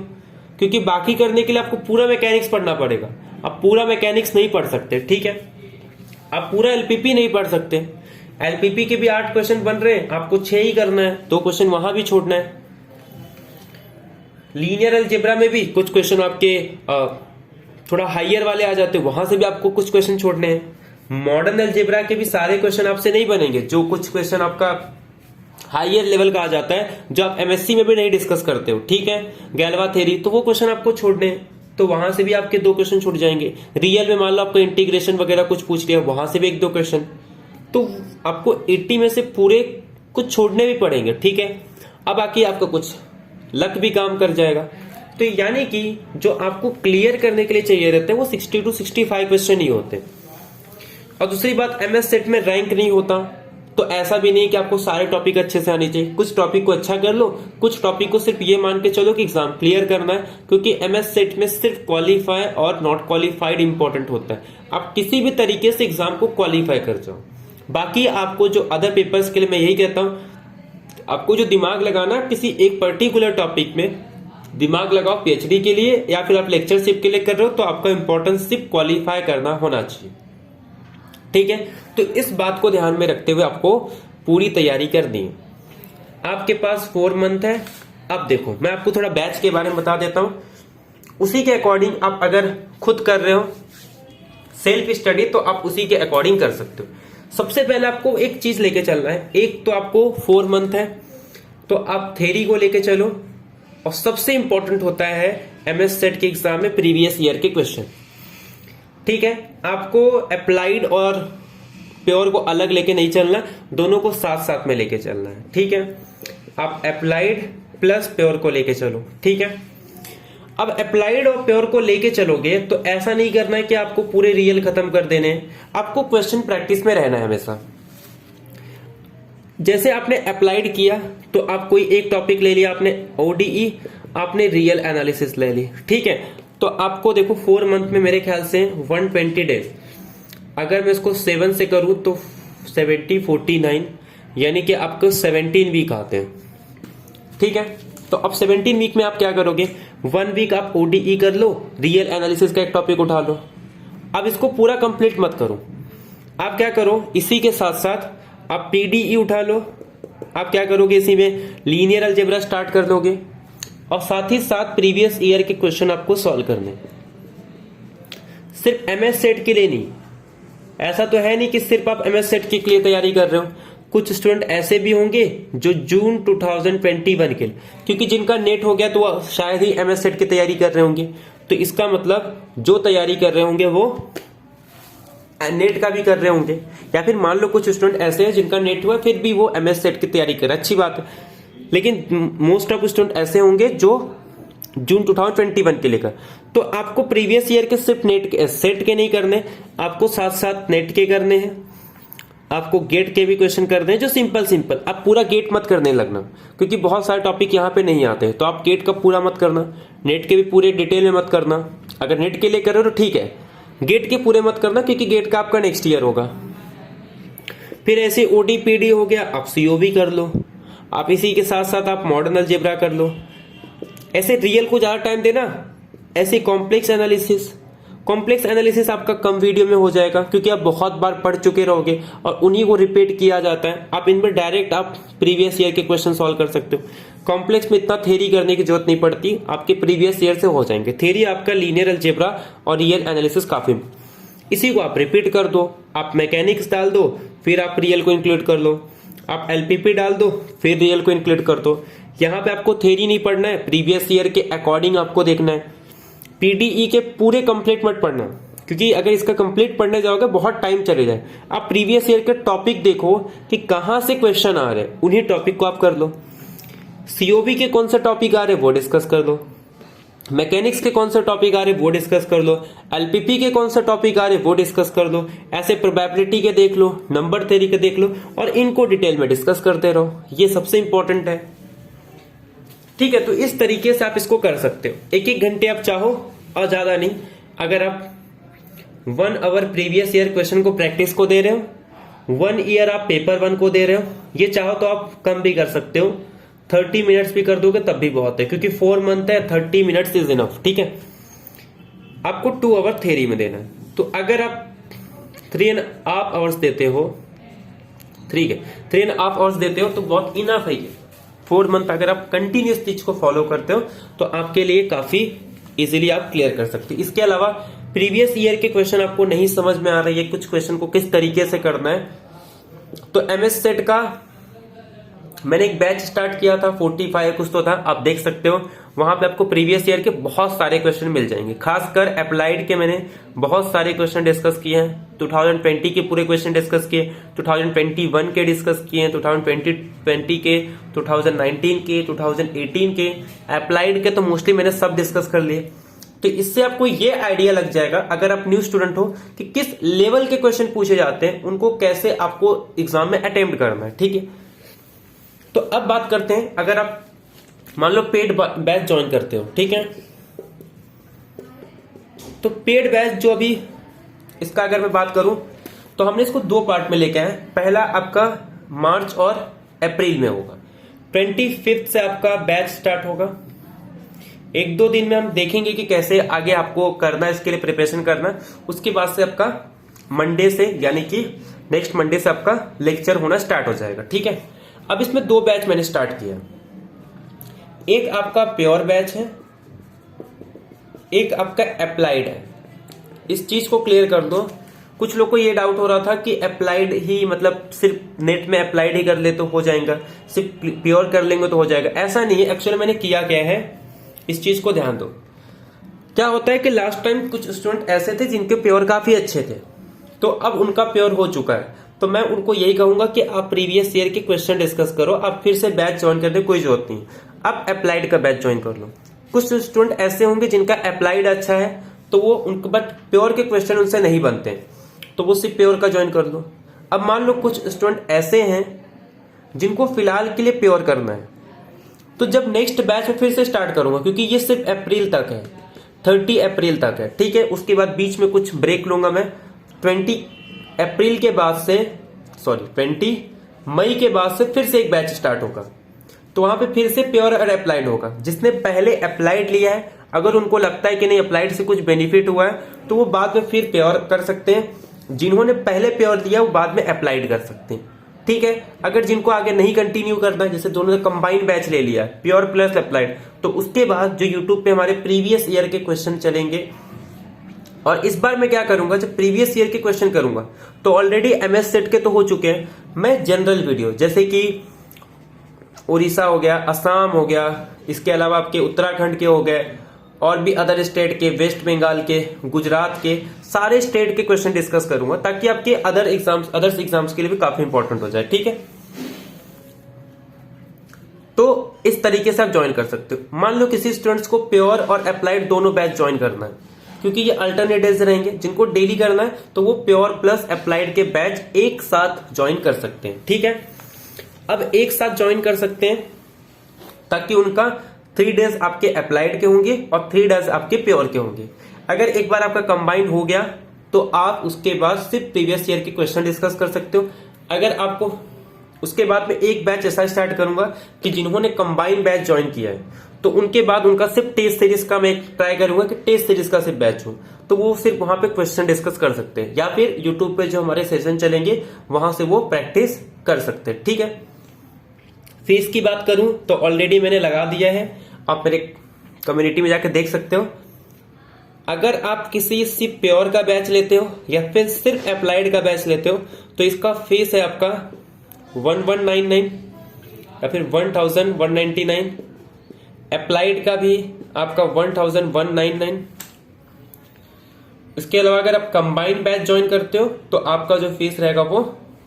क्योंकि बाकी करने के लिए आपको पूरा मैकेनिक्स पढ़ना पड़ेगा। आप पूरा मैकेनिक्स नहीं पढ़ सकते, ठीक है? आप पूरा एलपीपी नहीं पढ़ सकते। एलपीपी के भी 8 क्वेश्चन बन रहे हैं, आपको 6 ही करना है, 2 क्वेश्चन वहां भी छोड़ना है। लीनियर अलजेब्रा में भी कुछ क्वेश्चन आपके थोड़ा हाइयर वाले आ जाते हैं, वहां से भी आपको कुछ क्वेश्चन छोड़ने हैं। मॉडर्न अलजेब्रा के भी सारे क्वेश्चन आपसे नहीं बनेंगे, जो कुछ क्वेश्चन आपका हाइयर लेवल का आ जाता है, जो आप एमएससी में भी नहीं डिस्कस करते हो, ठीक है? गैल्वा थ्योरी, तो वो क्वेश्चन आपको छोड़ने हैं, तो वहां से भी आपके 2 क्वेश्चन छूट जाएंगे। रियल में मान लो आपको इंटीग्रेशन वगैरह कुछ पूछ लिया, वहां से भी 1-2 क्वेश्चन, तो आपको 80 में से पूरे कुछ छोड़ने भी पड़ेंगे, ठीक है? अब बाकी आपका कुछ लक भी काम कर जाएगा। तो यानी कि जो आपको क्लियर करने के लिए चाहिए रहते हैं वो 60 to 65 क्वेश्चन ही होते हैं। और दूसरी बात, एमएस सेट में रैंक नहीं होता, तो ऐसा भी नहीं कि आपको सारे टॉपिक अच्छे से आने चाहिए। कुछ टॉपिक को अच्छा कर लो, कुछ टॉपिक को सिर्फ ये मान के चलो कि एग्जाम क्लियर करना है, क्योंकि एमएस सेट में सिर्फ क्वालिफाई और नॉट क्वालिफाइड इंपॉर्टेंट होता है। आप किसी भी तरीके से एग्जाम को क्वालिफाई कर जाओ। बाकी आपको जो अदर पेपर्स के लिए मैं यही कहता हूं, आपको जो दिमाग लगाना किसी एक पर्टिकुलर टॉपिक में दिमाग लगाओ पीएचडी के लिए, या फिर आप लेक्चरशिप के लिए कर रहे हो, तो आपका इंपॉर्टेंस सिर्फ क्वालिफाई करना होना चाहिए, ठीक है? तो इस बात को ध्यान में रखते हुए आपको पूरी तैयारी करनी है। आपके पास 4 मंथ है। अब देखो, मैं आपको थोड़ा बैच के बारे में बता देता हूं, उसी के अकॉर्डिंग आप अगर खुद कर रहे हो सेल्फ स्टडी, तो आप उसी के अकॉर्डिंग कर सकते हो। सबसे पहले आपको एक चीज लेके चलना है। एक तो आपको 4 मंथ है, तो आप थ्योरी को लेके चलो, और सबसे इंपॉर्टेंट होता है एमएस सेट के एग्जाम में प्रीवियस ईयर के क्वेश्चन, ठीक है? आपको अप्लाइड और प्योर को अलग लेके नहीं चलना, दोनों को साथ साथ में लेके चलना है, ठीक है? आप अप्लाइड प्लस प्योर को लेके चलो, ठीक है? अब अप्लाइड और प्योर को लेके चलोगे तो ऐसा नहीं करना है कि आपको पूरे रियल खत्म कर देने हैं। आपको क्वेश्चन प्रैक्टिस में रहना है हमेशा। जैसे आपने अप्लाइड किया तो आप कोई एक टॉपिक ले लिया, आपने ओडीई, आपने रियल एनालिसिस ले ली, ठीक है? तो आपको देखो 4 मंथ में मेरे ख्याल से 120 डेज, अगर मैं इसको 7 से करूं तो 70 49, यानी कि आपको 17 वीक आते हैं, ठीक है? तो अब 17 वीक में आप क्या करोगे? 1 वीक आप ओडीई कर लो, रियल एनालिसिस का एक टॉपिक उठा लो। अब इसको पूरा कंप्लीट मत करो, आप क्या करो, इसी के साथ साथ आप पीडीई उठा लो। आप क्या करोगे, इसी में लीनियर अलजेब्रा स्टार्ट कर लोगे, और साथ ही साथ प्रीवियस ईयर के क्वेश्चन आपको सॉल्व करने। सिर्फ एमएस सेट के लिए नहीं, ऐसा तो है नहीं कि सिर्फ आप एमएस सेट के लिए तैयारी कर रहे हो। कुछ स्टूडेंट ऐसे भी होंगे जो जून 2021 के लिए, क्योंकि जिनका नेट हो गया तो वो शायद ही एमएस सेट की तैयारी कर रहे होंगे, तो इसका मतलब जो तैयारी कर रहे होंगे वो नेट का भी कर रहे होंगे। या फिर मान लो कुछ स्टूडेंट ऐसे हैं जिनका नेट हुआ फिर भी वो एमएस सेट की तैयारी कर रहे हैं, अच्छी बात है, लेकिन मोस्ट ऑफ स्टूडेंट ऐसे होंगे जो जून 2021 के लेकर। तो आपको प्रीवियस ईयर के सिर्फ नेट के सेट के नहीं करने, आपको साथ साथ नेट के करने हैं, आपको गेट के भी क्वेश्चन करने हैं जो सिंपल। आप पूरा गेट मत करने लगना, क्योंकि बहुत सारे टॉपिक यहाँ पे नहीं आते, तो आप गेट का पूरा मत करना, नेट के भी पूरे डिटेल में मत करना। अगर नेट के लिए कर रहे हो तो ठीक है, गेट के पूरे मत करना, क्योंकि गेट का आपका नेक्स्ट ईयर होगा। फिर ऐसे ओडीपीडी हो गया, आप सीओवी कर लो, आप इसी के साथ साथ आप मॉडर्न अलजेब्रा कर लो। ऐसे रियल को ज्यादा टाइम देना, ऐसे कॉम्प्लेक्स एनालिसिस आपका कम वीडियो में हो जाएगा, क्योंकि आप बहुत बार पढ़ चुके रहोगे और उन्हीं को रिपीट किया जाता है। आप इनमें डायरेक्ट आप प्रीवियस ईयर के क्वेश्चन सॉल्व कर सकते हो। कॉम्प्लेक्स में इतना थ्योरी करने की जरूरत नहीं पड़ती, आपके प्रीवियस ईयर से हो जाएंगे। थ्योरी आपका लीनियर अलजेब्रा और रियल एनालिसिस काफी, इसी को आप रिपीट कर दो। आप मैकेनिक्स डाल दो, फिर आप रियल को इंक्लूड कर लो, आप एलपीपी डाल दो, फिर रियल को इंक्लूड कर दो। यहाँ पे आपको थ्योरी नहीं पढ़ना है, प्रीवियस ईयर के अकॉर्डिंग आपको देखना है। पीडीई के पूरे कंप्लीट मत पढ़ना, क्योंकि अगर इसका कंप्लीट पढ़ने जाओगे बहुत टाइम चले जाए। आप प्रीवियस ईयर के टॉपिक देखो कि कहां से क्वेश्चन आ रहे हैं, उन्हीं टॉपिक को आप कर लो। सीओबी के कौन सा टॉपिक आ रहे वो डिस्कस कर लो, मैकेनिक्स के कौन सा टॉपिक आ रहे वो डिस्कस कर लो, एलपीपी के कौन सा टॉपिक आ रहे वो डिस्कस कर लो, ऐसे प्रोबेबिलिटी के देख लो, नंबर थ्योरी के देख लो और इनको डिटेल में डिस्कस करते रहो। ये सबसे इंपॉर्टेंट है, ठीक है। तो इस तरीके से आप इसको कर सकते हो। एक एक घंटे आप चाहो और ज्यादा नहीं, अगर आप 1 आवर प्रीवियस ईयर क्वेश्चन को प्रैक्टिस को दे रहे हो, 1 ईयर आप पेपर 1 को दे रहे हो, ये चाहो तो आप कम भी कर सकते हो, 30 मिनट्स भी कर दोगे तब भी बहुत है, क्योंकि 4 मंथ है, 30 मिनट्स इज इनफ, ठीक है। आपको 2 आवर थ्योरी में देना है, तो अगर आप 3.5 आवर्स देते हो, ठीक है, 3.5 आवर्स देते हो तो बहुत इनफ है ये। 4 मंथ अगर आप कंटिन्यूस चीज को फॉलो करते हो तो आपके लिए काफी इजीली आप क्लियर कर सकते हो। इसके अलावा प्रीवियस ईयर के क्वेश्चन आपको नहीं समझ में आ रही है, कुछ क्वेश्चन को किस तरीके से करना है, तो एमएस सेट का मैंने एक बैच स्टार्ट किया था, 45 कुछ तो था, आप देख सकते हो। वहां पे आपको प्रीवियस ईयर के बहुत सारे क्वेश्चन मिल जाएंगे, खासकर अप्लाइड के मैंने बहुत सारे क्वेश्चन डिस्कस किए हैं। 2020 के पूरे क्वेश्चन डिस्कस किए, 2021 के डिस्कस किए, 2020 के, 2019 के, 2018 के, अप्लाइड के तो मोस्टली मैंने सब डिस्कस कर लिए। तो इससे आपको ये आइडिया लग जाएगा, अगर आप न्यू स्टूडेंट हो, कि किस लेवल के क्वेश्चन पूछे जाते हैं, उनको कैसे आपको एग्जाम में अटेम्प्ट करना है, ठीक है। तो अब बात करते हैं, अगर आप मान लो पेड बैच ज्वाइन करते हो, ठीक है, तो पेड बैच जो अभी इसका अगर मैं बात करूं तो हमने इसको 2 पार्ट में लेके आए। पहला आपका मार्च और अप्रैल में होगा, 25 से आपका बैच स्टार्ट होगा। 1-2 दिन में हम देखेंगे कि कैसे आगे आपको करना है, इसके लिए प्रिपरेशन करना। उसके बाद से आपका मंडे से, यानी कि नेक्स्ट मंडे से आपका लेक्चर होना स्टार्ट हो जाएगा, ठीक है। अब इसमें 2 बैच मैंने स्टार्ट किया, एक आपका प्योर बैच है, एक आपका अप्लाइड है। इस चीज को क्लियर कर दो, कुछ लोग को ये डाउट हो रहा था कि अप्लाइड ही मतलब सिर्फ नेट में अप्लाइड ही कर ले तो हो जाएगा, सिर्फ प्योर कर लेंगे तो हो जाएगा, ऐसा नहीं है। एक्चुअली मैंने किया क्या है, इस चीज को ध्यान दो। क्या होता है कि लास्ट टाइम कुछ स्टूडेंट ऐसे थे जिनके प्योर काफी अच्छे थे, तो अब उनका प्योर हो चुका है, तो मैं उनको यही कहूंगा कि आप प्रीवियस ईयर के क्वेश्चन डिस्कस करो, आप फिर से बैच ज्वाइन करने कोई जरूरत नहीं, आप अप्लाइड का बैच ज्वाइन कर लो। कुछ स्टूडेंट ऐसे होंगे जिनका अप्लाइड अच्छा है, तो वो उनको बट प्योर के क्वेश्चन उनसे नहीं बनते, तो वो सिर्फ प्योर का ज्वाइन कर लो। अब मान लो कुछ स्टूडेंट ऐसे हैं जिनको फिलहाल के लिए प्योर करना है, तो जब नेक्स्ट बैच में फिर से स्टार्ट करूंगा, क्योंकि ये सिर्फ अप्रैल तक है, 30 अप्रैल तक है, ठीक है। उसके बाद बीच में कुछ ब्रेक लूंगा मैं, 20 अप्रैल के बाद से 20 मई के बाद से फिर से एक बैच स्टार्ट होगा, तो वहां पे फिर से प्योर और अप्लाइड होगा। जिसने पहले अप्लाइड लिया है, अगर उनको लगता है कि नहीं अप्लाइड से कुछ बेनिफिट हुआ है, तो वो बाद में फिर प्योर कर सकते हैं। जिन्होंने पहले प्योर लिया वो बाद में अप्लाइड कर सकते हैं, ठीक है। अगर जिनको आगे नहीं कंटिन्यू करना है, जैसे दोनों ने कंबाइंड बैच ले लिया प्योर प्लस अप्लाइड, तो उसके बाद जो यूट्यूब पे हमारे प्रीवियस ईयर के क्वेश्चन चलेंगे। और इस बार मैं क्या करूंगा, जब प्रीवियस ईयर के क्वेश्चन करूंगा तो ऑलरेडी एमएस सेट के तो हो चुके हैं, मैं जनरल वीडियो जैसे कि उड़ीसा हो गया, असम हो गया, इसके अलावा आपके उत्तराखंड के हो गए, और भी अदर स्टेट के, वेस्ट बंगाल के, गुजरात के, सारे स्टेट के क्वेश्चन डिस्कस करूंगा, ताकि आपके अदर्स एग्जाम्स के लिए भी काफी इंपॉर्टेंट हो जाए, ठीक है। तो इस तरीके से आप ज्वाइन कर सकते हो। मान लो किसी स्टूडेंट्स को प्योर और अप्लाइड दोनों बैच ज्वाइन करना है, क्योंकि ये अल्टरनेटिव्स रहेंगे, जिनको डेली करना है तो वो प्योर प्लस अप्लाइड के बैच एक साथ ज्वाइन कर सकते हैं, ठीक है। अब एक साथ ज्वाइन कर सकते हैं ताकि उनका 3 डेज आपके अप्लाइड के होंगे और 3 डेज आपके प्योर के होंगे। अगर एक बार आपका कंबाइन हो गया तो आप उसके बाद सिर्फ प्रीवियस ईयर के क्वेश्चन डिस्कस कर सकते हो। अगर आपको उसके बाद में एक बैच ऐसा स्टार्ट करूंगा कि जिन्होंने कंबाइन बैच ज्वाइन किया है, तो उनके बाद उनका सिर्फ टेस्ट सीरीज का मैं ट्राई करूंगा कि टेस्ट सीरीज का सिर्फ बैच हो, तो वो सिर्फ वहां पे क्वेश्चन डिस्कस कर सकते हैं, या फिर यूट्यूब पे जो हमारे सेशन चलेंगे वहां से वो प्रैक्टिस कर सकते हैं, ठीक है। फीस की बात करूं तो ऑलरेडी मैंने लगा दिया है, आप मेरे कम्युनिटी में जाकर देख सकते हो। अगर आप किसी सिर्फ प्योर का बैच लेते हो या फिर सिर्फ अप्लाइड का बैच लेते हो, तो इसका फीस है आपका 1199 या फिर 1199। अप्लाइड का भी आपका 1199। इसके अलावा अगर आप कंबाइंड बैच ज्वाइन करते हो तो आपका जो फीस रहेगा वो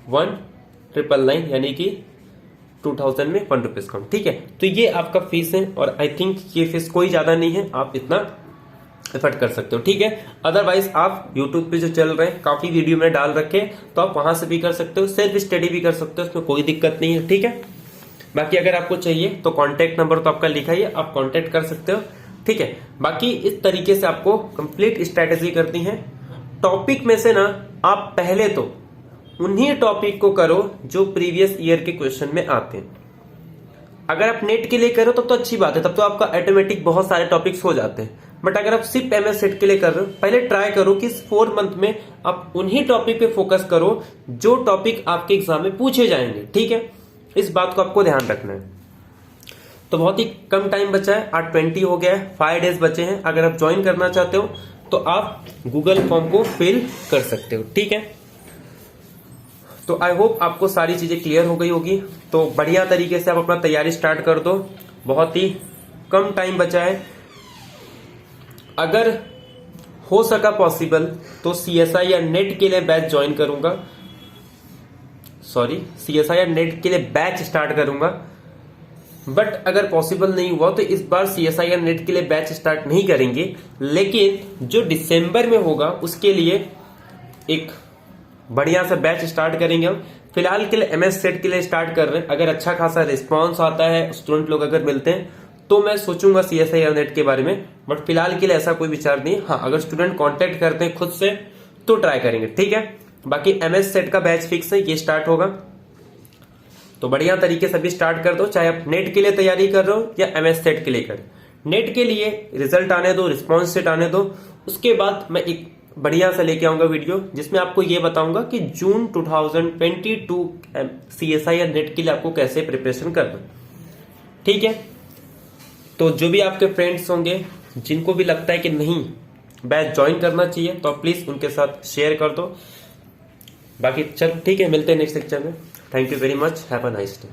1999, यानी कि 2000 में 1 रुपीज कम। ठीक है, तो ये आपका फीस है और आई थिंक ये फीस कोई ज्यादा नहीं है, आप इतना एफर्ट कर सकते हो। ठीक है, अदरवाइज आप यूट्यूब पे जो चल रहे हैं काफी वीडियो में डाल रखे, तो आप वहां से भी कर सकते हो, सेल्फ स्टडी भी कर सकते हो, उसमें कोई दिक्कत नहीं है। ठीक है, बाकी अगर आपको चाहिए तो कॉन्टेक्ट नंबर तो आपका लिखा ही है, आप कॉन्टेक्ट कर सकते हो। ठीक है, बाकी इस तरीके से आपको कंप्लीट स्ट्रेटेजी करती है। टॉपिक में से ना आप पहले तो उन्हीं टॉपिक को करो जो प्रीवियस ईयर के क्वेश्चन में आते हैं। अगर आप नेट के लिए करो तब तो अच्छी बात है, तब तो आपका ऑटोमेटिक बहुत सारे टॉपिक्स हो जाते हैं। बट अगर आप सिर्फ एमएस सेट के लिए कर रहे हो, पहले ट्राई करो कि इस 4 मंथ में आप उन्हीं टॉपिक पे फोकस करो जो टॉपिक आपके एग्जाम में पूछे जाएंगे। ठीक है, इस बात को आपको ध्यान रखना है। तो बहुत ही कम टाइम बचा है, 8:20 हो गया है, 5 डेज बचे हैं। अगर आप ज्वाइन करना चाहते हो तो आप गूगल फॉर्म को फिल कर सकते हो। ठीक है, तो आई होप आपको सारी चीजें क्लियर हो गई होगी। तो बढ़िया तरीके से आप अपना तैयारी स्टार्ट कर दो, बहुत ही कम टाइम बचा है। अगर हो सका पॉसिबल तो सीएसआई या नेट के लिए बैच ज्वाइन करूंगा, सीएसआई या नेट के लिए बैच स्टार्ट करूंगा। बट अगर पॉसिबल नहीं हुआ तो इस बार सीएसआई या नेट के लिए बैच स्टार्ट नहीं करेंगे, लेकिन जो दिसंबर में होगा उसके लिए एक बढ़िया सा बैच स्टार्ट करेंगे हम। फिलहाल के लिए एमएस सेट के लिए स्टार्ट कर रहे हैं। अगर अच्छा खासा रिस्पांस आता है, स्टूडेंट लोग अगर मिलते हैं, तो मैं सोचूंगा सीएसआई या नेट के बारे में। बट फिलहाल के लिए ऐसा कोई विचार नहीं। हाँ, अगर स्टूडेंट कांटेक्ट करते हैं खुद से तो ट्राई करेंगे। ठीक है, बाकी एमएस सेट का बैच फिक्स है, ये स्टार्ट होगा। तो बढ़िया तरीके से अभी स्टार्ट कर दो, चाहे आप नेट के लिए तैयारी कर रहे हो या एमएस सेट के लिए कर। नेट के लिए रिजल्ट आने दो, रिस्पॉन्स सेट आने दो, उसके बाद मैं एक बढ़िया सा लेके आऊंगा वीडियो जिसमें आपको ये बताऊंगा कि जून 2022 सीएसआई या नेट के लिए आपको कैसे प्रिपरेशन करना। ठीक है, तो जो भी आपके फ्रेंड्स होंगे जिनको भी लगता है कि नहीं बैच ज्वाइन करना चाहिए, तो आप प्लीज उनके साथ शेयर कर दो। बाकी चल ठीक है, मिलते हैं नेक्स्ट लेक्चर में। Thank you very much, have a nice day.